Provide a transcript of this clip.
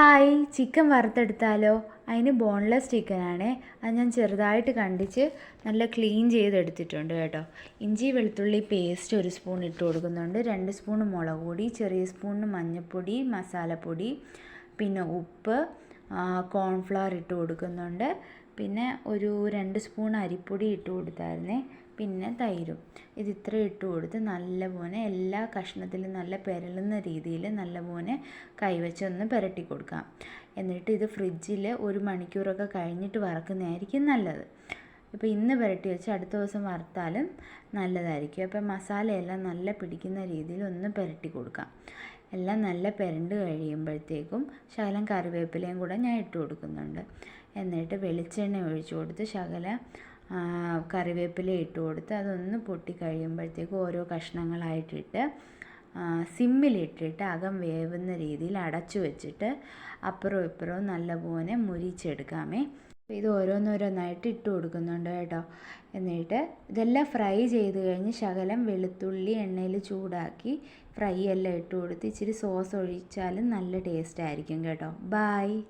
Hi, chicken വറുത്തെടുത്താലോ? അതിന് boneless ചിക്കനാണേ. അത് ഞാൻ ചെറുതായിട്ട് കണ്ടിച്ച് നല്ല ക്ലീൻ ചെയ്തെടുത്തിട്ടുണ്ട് കേട്ടോ. ഇഞ്ചി വെളുത്തുള്ളി പേസ്റ്റ് 1 സ്പൂൺ ഇട്ട് കൊടുക്കുന്നുണ്ട്. 2 സ്പൂൺ മുളക് പൊടി, ചെറിയ സ്പൂണിന് മഞ്ഞൾപ്പൊടി, മസാലപ്പൊടി, പിന്നെ ഉപ്പ്, കോൺഫ്ലവർ ഇട്ട് കൊടുക്കുന്നുണ്ട്. പിന്നെ ഒരു 2 സ്പൂൺ അരിപ്പൊടി ഇട്ട് കൊടുത്തായിരുന്നേ. പിന്നെ തൈരും. ഇത്ര ഇട്ട് കൊടുത്ത് നല്ലപോലെ എല്ലാ കഷ്ണത്തിലും നല്ല പെരളുന്ന രീതിയിൽ നല്ലപോലെ കൈവച്ചൊന്ന് പുരട്ടി കൊടുക്കാം. എന്നിട്ട് ഇത് ഫ്രിഡ്ജിൽ 1 മണിക്കൂറൊക്കെ കഴിഞ്ഞിട്ട് വറക്കുന്നതായിരിക്കും നല്ലത്. ഇപ്പോൾ ഇന്ന് പുരട്ടി വെച്ച് അടുത്ത ദിവസം വറുത്താലും നല്ലതായിരിക്കും. അപ്പോൾ മസാലയെല്ലാം നല്ല പിടിക്കുന്ന രീതിയിൽ ഒന്ന് പുരട്ടി കൊടുക്കാം. എല്ലാം നല്ല പുരണ്ട് കഴിയുമ്പോഴത്തേക്കും ശകലം കറിവേപ്പിലയും കൂടെ ഞാൻ ഇട്ട് കൊടുക്കുന്നുണ്ട്. എന്നിട്ട് വെളിച്ചെണ്ണ ഒഴിച്ച് കൊടുത്ത് ശകലം കറിവേപ്പില ഇട്ട് കൊടുത്ത് അതൊന്ന് പൊട്ടി കഴിയുമ്പോഴത്തേക്കും ഓരോ കഷ്ണങ്ങളായിട്ടിട്ട് സിമ്മിലിട്ടിട്ട് അകം വേവുന്ന രീതിയിൽ അടച്ചു വെച്ചിട്ട് അപ്പുറവും ഇപ്പുറവും നല്ലപോലെ മുരിച്ചെടുക്കാമേ. ഇത് ഓരോന്നോരോന്നായിട്ട് ഇട്ട് കൊടുക്കുന്നുണ്ട് കേട്ടോ. എന്നിട്ട് ഇതെല്ലാം ഫ്രൈ ചെയ്ത് കഴിഞ്ഞ് ശകലം വെളുത്തുള്ളി എണ്ണയിൽ ചൂടാക്കി ഫ്രൈ എല്ലാം ഇട്ട് കൊടുത്ത് ഇച്ചിരി സോസ് ഒഴിച്ചാലും നല്ല ടേസ്റ്റ് ആയിരിക്കും കേട്ടോ. ബായ്.